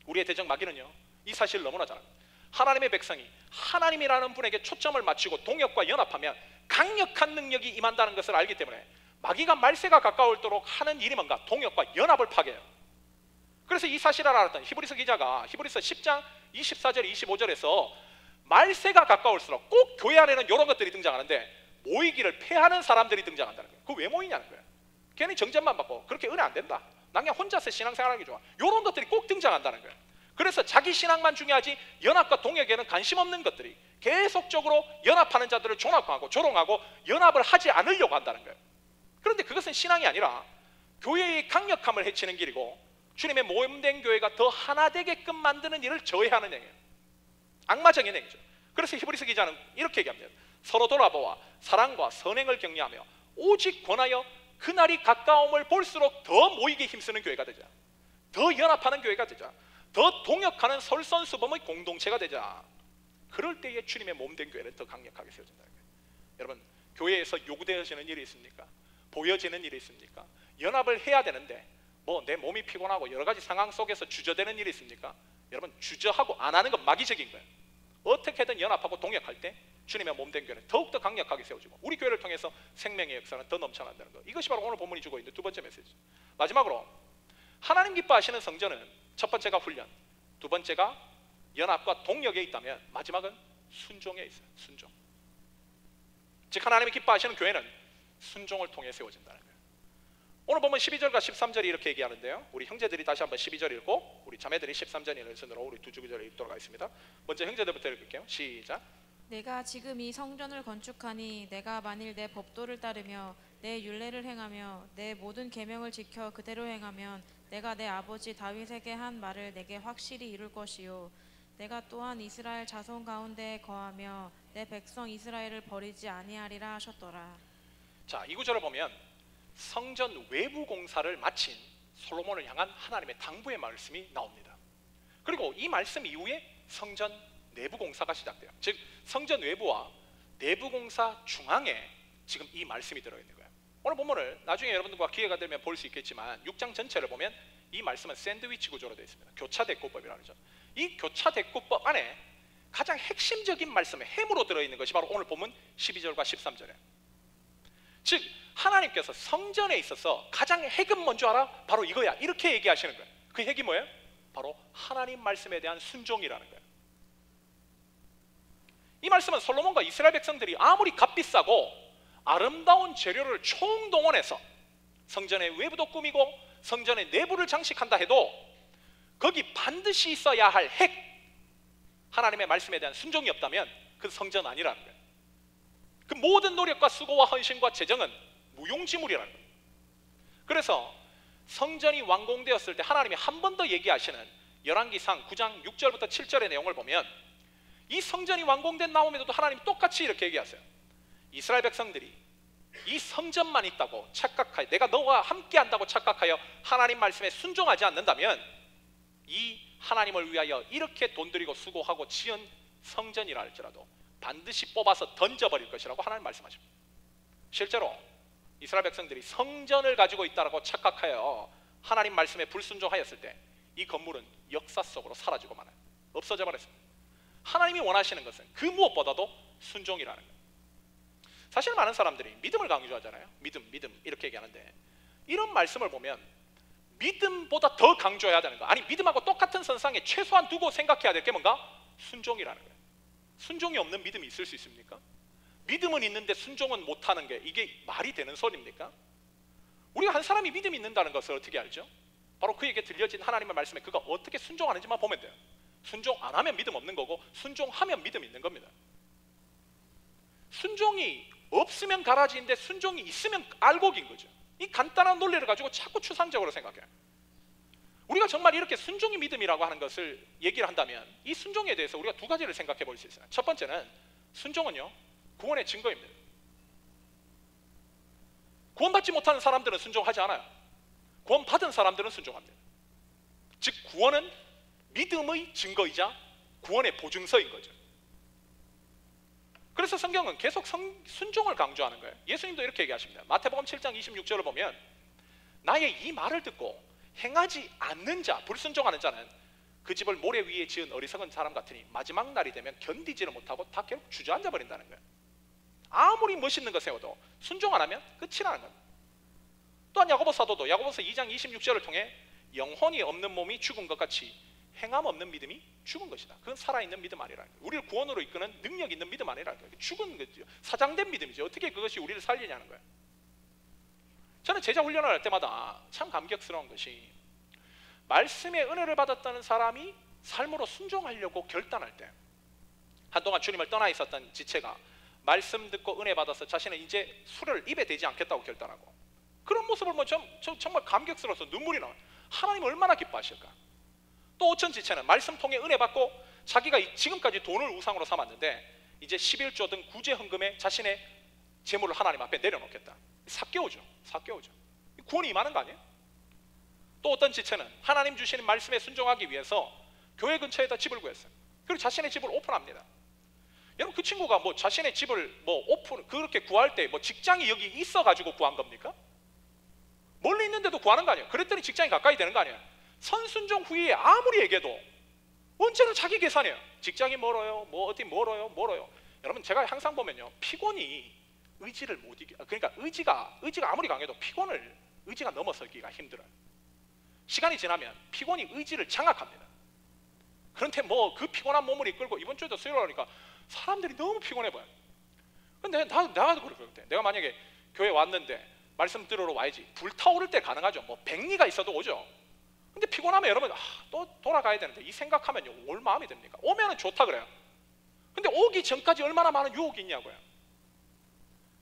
우리의 대적 마귀는요 이 사실을 너무나 잘 압니다. 하나님의 백성이 하나님이라는 분에게 초점을 맞추고 동역과 연합하면 강력한 능력이 임한다는 것을 알기 때문에 마귀가 말세가 가까울도록 하는 일이 뭔가? 동역과 연합을 파괴해요. 그래서 이 사실을 알았던 히브리서 기자가 히브리서 10장 24절 25절에서 말세가 가까울수록 꼭 교회 안에는 이런 것들이 등장하는데 모이기를 패하는 사람들이 등장한다는 거예요. 그거 왜 모이냐는 거예요. 괜히 정죄만 받고 그렇게 은혜 안 된다, 난 그냥 혼자서 신앙생활하기 좋아, 이런 것들이 꼭 등장한다는 거예요. 그래서 자기 신앙만 중요하지 연합과 동역에는 관심 없는 것들이 계속적으로 연합하는 자들을 존압하고 조롱하고 연합을 하지 않으려고 한다는 거예요. 그런데 그것은 신앙이 아니라 교회의 강력함을 해치는 길이고 주님의 모임된 교회가 더 하나 되게끔 만드는 일을 저해하는 행위예요. 악마적인 행위죠. 그래서 히브리서 기자는 이렇게 얘기합니다. 서로 돌아보아 사랑과 선행을 격려하며 오직 권하여 그날이 가까움을 볼수록 더 모이기 힘쓰는 교회가 되자, 더 연합하는 교회가 되자, 더 동역하는 솔선수범의 공동체가 되자. 그럴 때에 주님의 몸된 교회는 더 강력하게 세워진다는 거예요. 여러분, 교회에서 요구되어지는 일이 있습니까? 보여지는 일이 있습니까? 연합을 해야 되는데 내 몸이 피곤하고 여러 가지 상황 속에서 주저되는 일이 있습니까? 여러분, 주저하고 안 하는 건 마귀적인 거예요. 어떻게든 연합하고 동역할 때 주님의 몸된 교회는 더욱더 강력하게 세워지고 우리 교회를 통해서 생명의 역사는 더 넘쳐난다는 것, 이것이 바로 오늘 본문이 주고 있는 두 번째 메시지. 마지막으로 하나님 기뻐하시는 성전은 첫 번째가 훈련, 두 번째가 연합과 동역에 있다면 마지막은 순종에 있어요. 순종. 즉 하나님이 기뻐하시는 교회는 순종을 통해 세워진다는 거예요. 오늘 보면 12절과 13절이 이렇게 얘기하는데요, 우리 형제들이 다시 한번 12절 읽고 우리 자매들이 13절 읽는 순으로 우리 두 구절을 읽도록 하겠습니다. 먼저 형제들부터 읽을게요. 시작. 내가 지금 이 성전을 건축하니 내가 만일 내 법도를 따르며 내 율례를 행하며 내 모든 계명을 지켜 그대로 행하면 내가 내 아버지 다윗에게 한 말을 내게 확실히 이룰 것이요 내가 또한 이스라엘 자손 가운데에 거하며 내 백성 이스라엘을 버리지 아니하리라 하셨더라. 자, 이 구절을 보면 성전 외부 공사를 마친 솔로몬을 향한 하나님의 당부의 말씀이 나옵니다. 그리고 이 말씀 이후에 성전 내부 공사가 시작돼요. 즉 성전 외부와 내부 공사 중앙에 지금 이 말씀이 들어있는 거예요. 오늘 본문을 나중에 여러분들과 기회가 되면 볼 수 있겠지만 6장 전체를 보면 이 말씀은 샌드위치 구조로 되어 있습니다. 교차대꾸법이라는 거죠. 이 교차대꾸법 안에 가장 핵심적인 말씀의 핵으로 들어있는 것이 바로 오늘 본문 12절과 13절이에요. 즉 하나님께서 성전에 있어서 가장 핵은 뭔지 알아? 바로 이거야, 이렇게 얘기하시는 거예요. 그 핵이 뭐예요? 바로 하나님 말씀에 대한 순종이라는 거예요. 이 말씀은 솔로몬과 이스라엘 백성들이 아무리 값비싸고 아름다운 재료를 총동원해서 성전의 외부도 꾸미고 성전의 내부를 장식한다 해도 거기 반드시 있어야 할 핵, 하나님의 말씀에 대한 순종이 없다면 그 성전 아니라는 거예요. 그 모든 노력과 수고와 헌신과 재정은 무용지물이라는 거예요. 그래서 성전이 완공되었을 때 하나님이 한 번 더 얘기하시는 열왕기상 9장 6절부터 7절의 내용을 보면 이 성전이 완공된 다음에도 하나님이 똑같이 이렇게 얘기하세요. 이스라엘 백성들이 이 성전만 있다고 착각하여, 내가 너와 함께 한다고 착각하여 하나님 말씀에 순종하지 않는다면 이 하나님을 위하여 이렇게 돈 들이고 수고하고 지은 성전이라 할지라도 반드시 뽑아서 던져버릴 것이라고 하나님 말씀하십니다. 실제로 이스라엘 백성들이 성전을 가지고 있다고 착각하여 하나님 말씀에 불순종하였을 때 이 건물은 역사 속으로 사라지고 말아요. 없어져 버렸습니다. 하나님이 원하시는 것은 그 무엇보다도 순종이라는 거예요. 사실 많은 사람들이 믿음을 강조하잖아요. 믿음 이렇게 얘기하는데, 이런 말씀을 보면 믿음보다 더 강조해야 되는 거, 아니 믿음하고 똑같은 선상에 최소한 두고 생각해야 될 게 뭔가? 순종이라는 거예요. 순종이 없는 믿음이 있을 수 있습니까? 믿음은 있는데 순종은 못하는 게 이게 말이 되는 소리입니까? 우리가 한 사람이 믿음이 있는다는 것을 어떻게 알죠? 바로 그에게 들려진 하나님의 말씀에 그가 어떻게 순종하는지만 보면 돼요. 순종 안 하면 믿음 없는 거고, 순종하면 믿음 있는 겁니다. 순종이 없으면 가라지인데 순종이 있으면 알곡인 거죠. 이 간단한 논리를 가지고 자꾸 추상적으로 생각해요. 우리가 정말 이렇게 순종이 믿음이라고 하는 것을 얘기를 한다면 이 순종에 대해서 우리가 두 가지를 생각해 볼 수 있어요. 첫 번째는 순종은요, 구원의 증거입니다. 구원받지 못하는 사람들은 순종하지 않아요. 구원받은 사람들은 순종합니다. 즉 구원은 믿음의 증거이자 구원의 보증서인 거죠. 그래서 성경은 계속 순종을 강조하는 거예요. 예수님도 이렇게 얘기하십니다. 마태복음 7장 26절을 보면 나의 이 말을 듣고 행하지 않는 자, 불순종하는 자는 그 집을 모래 위에 지은 어리석은 사람 같으니 마지막 날이 되면 견디지를 못하고 다 결국 주저앉아 버린다는 거예요. 아무리 멋있는 거 세워도 순종 안 하면 끝이라는 겁니다. 또한 야고보 사도도 야고보서 2장 26절을 통해 영혼이 없는 몸이 죽은 것 같이 행함 없는 믿음이 죽은 것이다. 그건 살아있는 믿음 아니라는 거예요. 우리를 구원으로 이끄는 능력 있는 믿음 아니라는 거예요. 죽은 거죠. 사장된 믿음이죠. 어떻게 그것이 우리를 살리냐는 거예요. 저는 제자 훈련을 할 때마다 참 감격스러운 것이, 말씀의 은혜를 받았다는 사람이 삶으로 순종하려고 결단할 때, 한동안 주님을 떠나 있었던 지체가 말씀 듣고 은혜 받아서 자신은 이제 술을 입에 대지 않겠다고 결단하고, 그런 모습을 보면 정말 감격스러워서 눈물이 나와요. 하나님 얼마나 기뻐하실까. 또 오천 지체는 말씀 통해 은혜 받고 자기가 지금까지 돈을 우상으로 삼았는데 이제 11조든 구제 헌금에 자신의 재물을 하나님 앞에 내려놓겠다. 삭개오죠. 구원이 임하는 거 아니에요? 또 어떤 지체는 하나님 주시는 말씀에 순종하기 위해서 교회 근처에다 집을 구했어요. 그리고 자신의 집을 오픈합니다. 여러분, 그 친구가 뭐 자신의 집을 뭐 오픈 그렇게 구할 때 뭐 직장이 여기 있어 가지고 구한 겁니까? 멀리 있는데도 구하는 거 아니에요? 그랬더니 직장이 가까이 되는 거 아니에요? 선순종 후에 아무리 얘기해도 언제나 자기 계산이에요. 직장이 멀어요, 뭐 어디 멀어요. 여러분, 제가 항상 보면요, 피곤이 의지를 못 이겨. 그러니까 의지가 아무리 강해도 피곤을 의지가 넘어서기가 힘들어요. 시간이 지나면 피곤이 의지를 장악합니다. 그런데 뭐 그 피곤한 몸을 이끌고, 이번 주에도 수요일이니까 사람들이 너무 피곤해 보여요. 근데 나도 그렇거든. 내가 만약에 교회 왔는데 말씀 들으러 와야지, 불타오를 때 가능하죠. 뭐 백리가 있어도 오죠. 근데 피곤하면 여러분, 또 돌아가야 되는데 이 생각하면요, 올 마음이 듭니까? 오면은 좋다 그래요. 근데 오기 전까지 얼마나 많은 유혹이 있냐고요.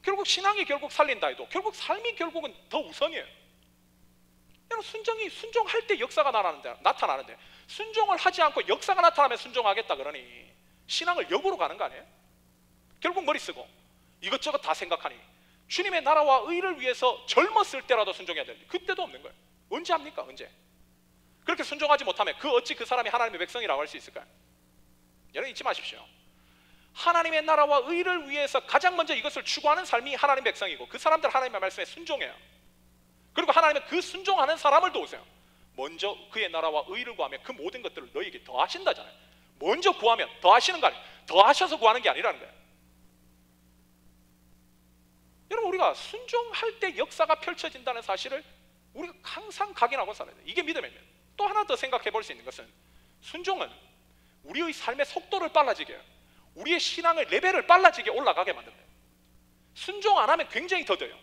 결국 신앙이 결국 살린다 해도 결국 삶이 결국은 더 우선이에요. 여러분, 순종할 때 역사가 나타나는데 순종을 하지 않고 역사가 나타나면 순종하겠다 그러니 신앙을 역으로 가는 거 아니에요? 결국 머리 쓰고 이것저것 다 생각하니 주님의 나라와 의를 위해서 젊었을 때라도 순종해야 되는데 그때도 없는 거예요. 언제 합니까? 언제? 그렇게 순종하지 못하면 어찌 그 사람이 하나님의 백성이라고 할 수 있을까요? 여러분, 잊지 마십시오. 하나님의 나라와 의를 위해서 가장 먼저 이것을 추구하는 삶이 하나님의 백성이고, 그 사람들 하나님의 말씀에 순종해요. 그리고 하나님은 그 순종하는 사람을 도우세요. 먼저 그의 나라와 의를 구하면 그 모든 것들을 너희에게 더하신다잖아요. 먼저 구하면 더하시는 거 아니에요. 더하셔서 구하는 게 아니라는 거예요. 여러분, 우리가 순종할 때 역사가 펼쳐진다는 사실을 우리가 항상 각인하고 살아야 돼요. 이게 믿음입니다. 또 하나 더 생각해 볼 수 있는 것은, 순종은 우리의 삶의 속도를 빨라지게 해요. 우리의 신앙의 레벨을 빨라지게 올라가게 만듭니다. 순종 안 하면 굉장히 더뎌요.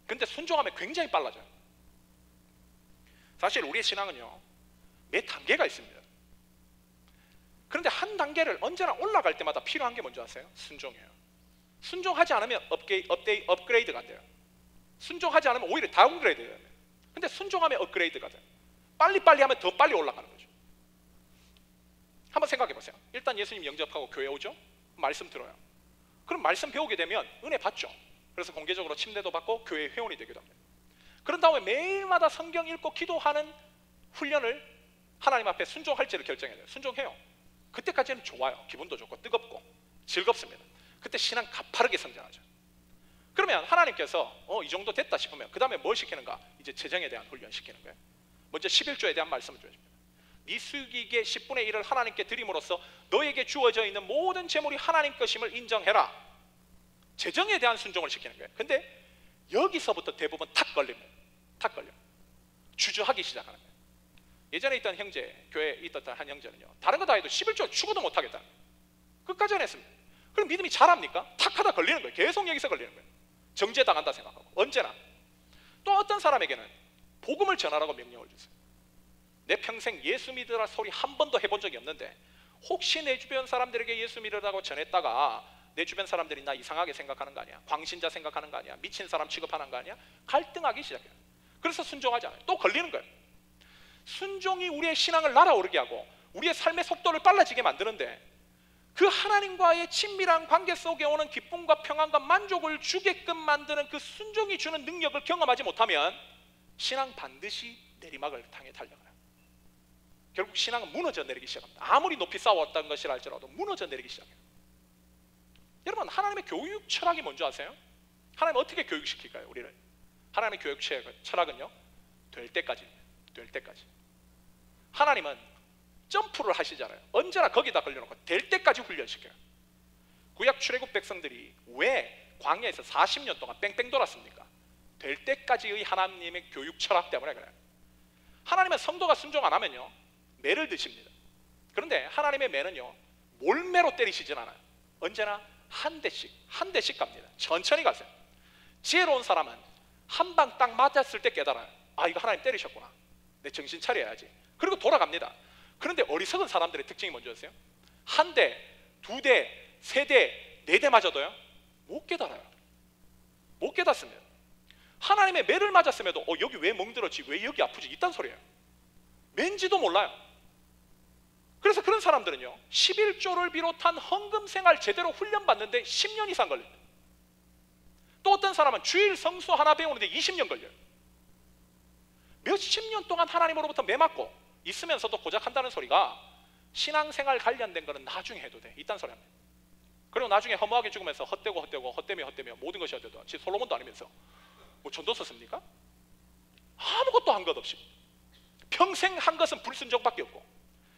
근데 순종하면 굉장히 빨라져요. 사실 우리의 신앙은요, 몇 단계가 있습니다. 그런데 한 단계를 언제나 올라갈 때마다 필요한 게 뭔지 아세요? 순종이에요. 순종하지 않으면 업그레이드가 안 돼요. 순종하지 않으면 오히려 다운그레이드가 돼요. 근데 순종하면 업그레이드가 돼요. 빨리빨리 하면 더 빨리 올라가는 거죠. 한번 생각해 보세요. 일단 예수님 영접하고 교회 오죠? 말씀 들어요. 그럼 말씀 배우게 되면 은혜 받죠. 그래서 공개적으로 침례도 받고 교회 회원이 되기도 합니다. 그런 다음에 매일마다 성경 읽고 기도하는 훈련을 하나님 앞에 순종할지를 결정해야 돼요. 순종해요. 그때까지는 좋아요. 기분도 좋고 뜨겁고 즐겁습니다. 그때 신앙 가파르게 성장하죠. 그러면 하나님께서 이 정도 됐다 싶으면 그 다음에 뭘 시키는가? 이제 재정에 대한 훈련 시키는 거예요. 먼저 11조에 대한 말씀을 주십니다. 네 수익의 10분의 1을 하나님께 드림으로써 너에게 주어져 있는 모든 재물이 하나님 것임을 인정해라. 재정에 대한 순종을 시키는 거예요. 근데 여기서부터 대부분 탁 걸립니다. 탁 걸려. 주저하기 시작하는 거예요. 예전에 있던 형제, 교회에 있던 한 형제는요, 다른 거 다 해도 11조 죽어도 못하겠다. 끝까지 안 했습니다. 그럼 믿음이 잘합니까? 탁 하다 걸리는 거예요. 계속 여기서 걸리는 거예요. 정죄당한다 생각하고. 언제나. 또 어떤 사람에게는 복음을 전하라고 명령을 주세요. 내 평생 예수 믿으라 소리 한 번도 해본 적이 없는데 혹시 내 주변 사람들에게 예수 믿으라고 전했다가 내 주변 사람들이 나 이상하게 생각하는 거 아니야? 광신자 생각하는 거 아니야? 미친 사람 취급하는 거 아니야? 갈등하기 시작해요. 그래서 순종하지 않아요. 또 걸리는 거예요. 순종이 우리의 신앙을 날아오르게 하고 우리의 삶의 속도를 빨라지게 만드는데 그 하나님과의 친밀한 관계 속에 오는 기쁨과 평안과 만족을 주게끔 만드는 그 순종이 주는 능력을 경험하지 못하면 신앙 반드시 내리막을 향해 달려가요. 결국 신앙은 무너져 내리기 시작합니다. 아무리 높이 쌓아왔다는 것이라 할지라도 무너져 내리기 시작해요. 여러분, 하나님의 교육 철학이 뭔지 아세요? 하나님 어떻게 교육시킬까요? 우리를. 하나님의 교육 철학은요, 될 때까지입니다. 될 때까지. 하나님은 점프를 하시잖아요. 언제나 거기다 걸려놓고 될 때까지 훈련시켜요. 구약 출애굽 백성들이 왜 광야에서 40년 동안 뺑뺑 돌았습니까? 될 때까지의 하나님의 교육 철학 때문에 그래요. 하나님은 성도가 순종 안 하면요, 매를 드십니다. 그런데 하나님의 매는요, 몰매로 때리시진 않아요. 언제나 한 대씩 갑니다. 천천히 가세요. 지혜로운 사람은 한 방 딱 맞았을 때 깨달아요. 아, 이거 하나님 때리셨구나. 내 정신 차려야지. 그리고 돌아갑니다. 그런데 어리석은 사람들의 특징이 뭔지 아세요? 한 대, 두 대, 세 대, 네 대 맞아도요, 못 깨달아요. 못 깨닫습니다. 하나님의 매를 맞았음에도 여기 왜 멍들었지? 왜 여기 아프지? 이딴 소리예요. 맨지도 몰라요. 그래서 그런 사람들은요, 11조를 비롯한 헌금 생활 제대로 훈련받는데 10년 이상 걸립니다. 또 어떤 사람은 주일 성수 하나 배우는데 20년 걸려요. 몇십 년 동안 하나님으로부터 매 맞고 있으면서도 고작 한다는 소리가 신앙생활 관련된 거는 나중에 해도 돼. 이딴 소리 합니다. 그리고 나중에 허무하게 죽으면서 헛되며 모든 것이 헛되다. 지 솔로몬도 아니면서 뭐 전도 썼습니까? 아무것도 한 것 없이 평생 한 것은 불순종밖에 없고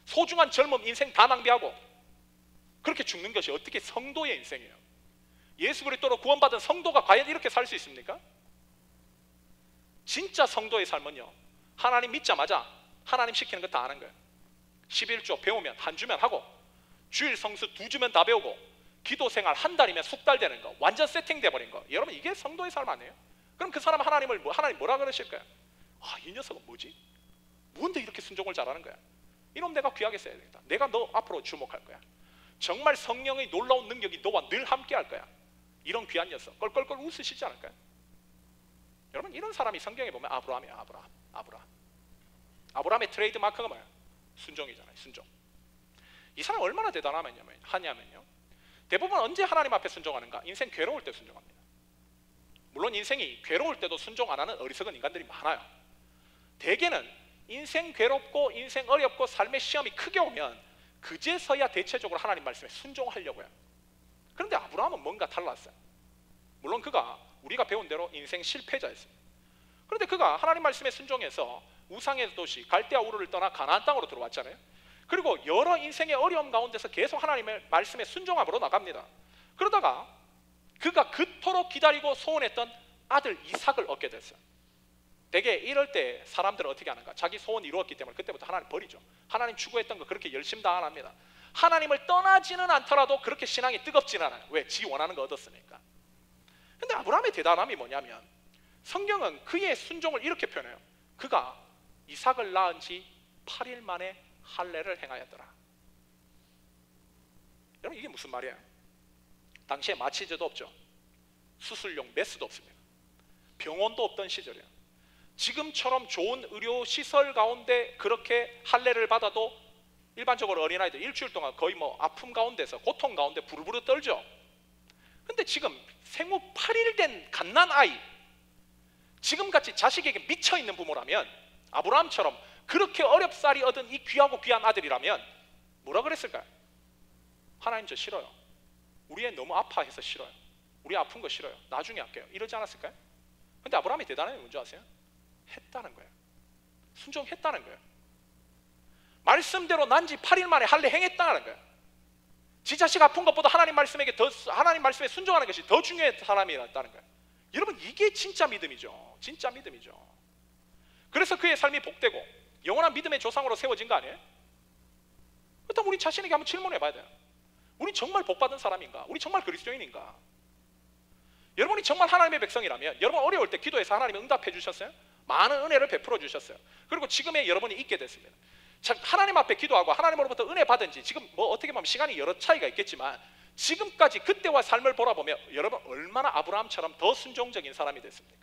소중한 젊음 인생 다 낭비하고 그렇게 죽는 것이 어떻게 성도의 인생이에요? 예수 그리스도로 구원받은 성도가 과연 이렇게 살 수 있습니까? 진짜 성도의 삶은요, 하나님 믿자마자 하나님 시키는 거 다 아는 거예요. 11조 배우면 한 주면 하고 주일 성수 2주면 다 배우고 기도 생활 한 달이면 숙달 되는 거, 완전 세팅돼 버린 거. 여러분, 이게 성도의 삶 아니에요? 그럼 그 사람 하나님 뭐라 그러실까요? 아, 이 녀석은 뭐지? 뭔데 이렇게 순종을 잘하는 거야? 이놈 내가 귀하게 써야 되겠다. 내가 너 앞으로 주목할 거야. 정말 성령의 놀라운 능력이 너와 늘 함께 할 거야. 이런 귀한 녀석 껄껄껄 웃으시지 않을까요? 여러분, 이런 사람이 성경에 보면 아브라함이에요. 아브라함의 트레이드 마크가 뭐예요? 순종이잖아요. 순종. 이 사람 얼마나 대단하냐면요, 대부분 언제 하나님 앞에 순종하는가? 인생 괴로울 때 순종합니다. 물론 인생이 괴로울 때도 순종 안 하는 어리석은 인간들이 많아요. 대개는 인생 괴롭고 인생 어렵고 삶의 시험이 크게 오면 그제서야 대체적으로 하나님 말씀에 순종하려고 해요. 그런데 아브라함은 뭔가 달랐어요. 물론 그가 우리가 배운 대로 인생 실패자였습니다. 그런데 그가 하나님 말씀에 순종해서 우상의 도시 갈대아 우르를 떠나 가나안 땅으로 들어왔잖아요. 그리고 여러 인생의 어려움 가운데서 계속 하나님의 말씀에 순종함으로 나갑니다. 그러다가 그가 그토록 기다리고 소원했던 아들 이삭을 얻게 됐어요. 대개 이럴 때 사람들은 어떻게 하는가? 자기 소원이 이루었기 때문에 그때부터 하나님 버리죠. 하나님 추구했던 거 그렇게 열심히 다 안 합니다. 하나님을 떠나지는 않더라도 그렇게 신앙이 뜨겁지는 않아요. 왜? 지 원하는 거 얻었으니까. 근데 아브라함의 대단함이 뭐냐면 성경은 그의 순종을 이렇게 표현해요. 그가 이삭을 낳은 지 8일 만에 할례를 행하였더라. 여러분 이게 무슨 말이에요? 당시에 마취제도 없죠. 수술용 메스도 없습니다. 병원도 없던 시절이에요. 지금처럼 좋은 의료 시설 가운데 그렇게 할례를 받아도 일반적으로 어린아이들 일주일 동안 거의 뭐 아픔 가운데서 고통 가운데 부르부르 떨죠. 근데 지금 생후 8일 된 갓난아이, 지금같이 자식에게 미쳐있는 부모라면, 아브라함처럼 그렇게 어렵사리 얻은 이 귀하고 귀한 아들이라면 뭐라 그랬을까요? 하나님 저 싫어요. 우리 애 너무 아파해서 싫어요. 우리 아픈 거 싫어요. 나중에 할게요. 이러지 않았을까요? 근데 아브라함이 대단한 게 뭔지 아세요? 했다는 거예요. 순종했다는 거예요. 말씀대로 난 지 8일 만에 할례 행했다는 거예요. 지 자식 아픈 것보다 하나님 말씀에 순종하는 것이 더 중요한 사람이었다는 거예요. 여러분 이게 진짜 믿음이죠. 진짜 믿음이죠. 그래서 그의 삶이 복되고 영원한 믿음의 조상으로 세워진 거 아니에요? 일단 우리 자신에게 한번 질문해 봐야 돼요. 우리 정말 복받은 사람인가? 우리 정말 그리스도인인가? 여러분이 정말 하나님의 백성이라면 여러분 어려울 때 기도해서 하나님이 응답해 주셨어요? 많은 은혜를 베풀어 주셨어요. 그리고 지금의 여러분이 있게 됐습니다. 참 하나님 앞에 기도하고 하나님으로부터 은혜 받은 지 지금 뭐 어떻게 보면 시간이 여러 차이가 있겠지만 지금까지 그때와 삶을 돌아보면 여러분 얼마나 아브라함처럼 더 순종적인 사람이 됐습니까?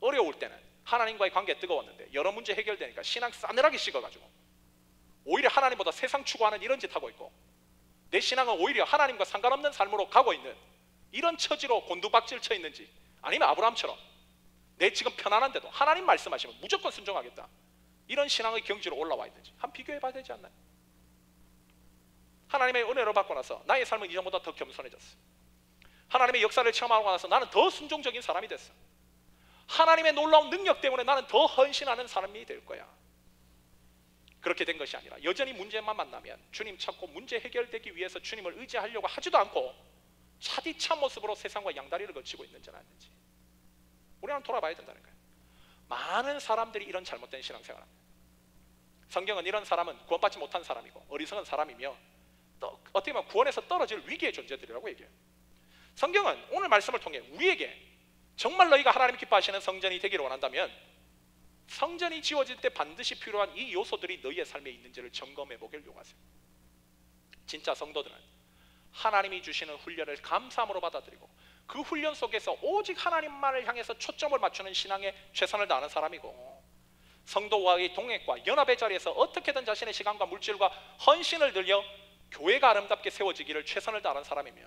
어려울 때는 하나님과의 관계가 뜨거웠는데 여러 문제 해결되니까 신앙 싸늘하게 식어가지고 오히려 하나님보다 세상 추구하는 이런 짓 하고 있고, 내 신앙은 오히려 하나님과 상관없는 삶으로 가고 있는 이런 처지로 곤두박질 쳐 있는지, 아니면 아브라함처럼 내 지금 편안한데도 하나님 말씀하시면 무조건 순종하겠다, 이런 신앙의 경지로 올라와 있는지 한번 비교해 봐야 되지 않나요? 하나님의 은혜를 받고 나서 나의 삶은 이전보다 더 겸손해졌어. 하나님의 역사를 체험하고 나서 나는 더 순종적인 사람이 됐어. 하나님의 놀라운 능력 때문에 나는 더 헌신하는 사람이 될 거야. 그렇게 된 것이 아니라 여전히 문제만 만나면 주님 찾고 문제 해결되기 위해서 주님을 의지하려고 하지도 않고 차디찬 모습으로 세상과 양다리를 걸치고 있는지는 아닌지 우리는 돌아봐야 된다는 거예요. 많은 사람들이 이런 잘못된 신앙생활을 합니다. 성경은 이런 사람은 구원받지 못한 사람이고 어리석은 사람이며 또 어떻게 보면 구원에서 떨어질 위기의 존재들이라고 얘기해요. 성경은 오늘 말씀을 통해 우리에게 정말 너희가 하나님 기뻐하시는 성전이 되기를 원한다면 성전이 지어질 때 반드시 필요한 이 요소들이 너희의 삶에 있는지를 점검해 보길 요구하세요. 진짜 성도들은 하나님이 주시는 훈련을 감사함으로 받아들이고 그 훈련 속에서 오직 하나님만을 향해서 초점을 맞추는 신앙에 최선을 다하는 사람이고, 성도와의 동행과 연합의 자리에서 어떻게든 자신의 시간과 물질과 헌신을 들여 교회가 아름답게 세워지기를 최선을 다하는 사람이며,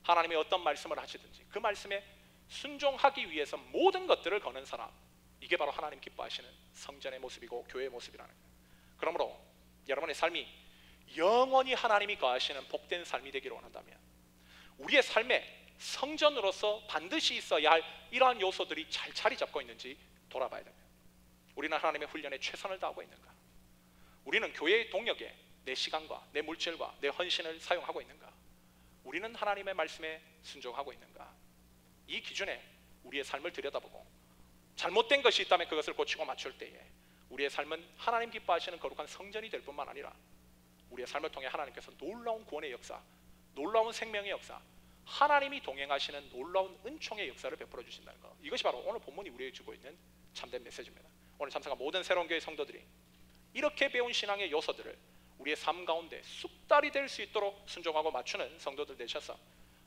하나님이 어떤 말씀을 하시든지 그 말씀에 순종하기 위해서 모든 것들을 거는 사람, 이게 바로 하나님 기뻐하시는 성전의 모습이고 교회의 모습이라는 거예요. 그러므로 여러분의 삶이 영원히 하나님이 거하시는 복된 삶이 되기를 원한다면 우리의 삶에 성전으로서 반드시 있어야 할 이러한 요소들이 잘 자리 잡고 있는지 돌아봐야 됩니다. 우리는 하나님의 훈련에 최선을 다하고 있는가? 우리는 교회의 동역에 내 시간과 내 물질과 내 헌신을 사용하고 있는가? 우리는 하나님의 말씀에 순종하고 있는가? 이 기준에 우리의 삶을 들여다보고 잘못된 것이 있다면 그것을 고치고 맞출 때에 우리의 삶은 하나님 기뻐하시는 거룩한 성전이 될 뿐만 아니라 우리의 삶을 통해 하나님께서 놀라운 구원의 역사, 놀라운 생명의 역사, 하나님이 동행하시는 놀라운 은총의 역사를 베풀어 주신다는 것, 이것이 바로 오늘 본문이 우리에게 주고 있는 참된 메시지입니다. 오늘 참석한 모든 새로운 교회 성도들이 이렇게 배운 신앙의 요소들을 우리의 삶 가운데 쑥달이 될 수 있도록 순종하고 맞추는 성도들 되셔서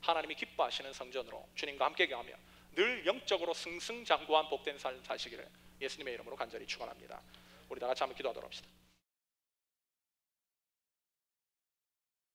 하나님이 기뻐하시는 성전으로 주님과 함께 가며 늘 영적으로 승승장구한 복된 삶 사시기를 예수님의 이름으로 간절히 축원합니다. 우리 다 같이 한번 기도하도록 합시다.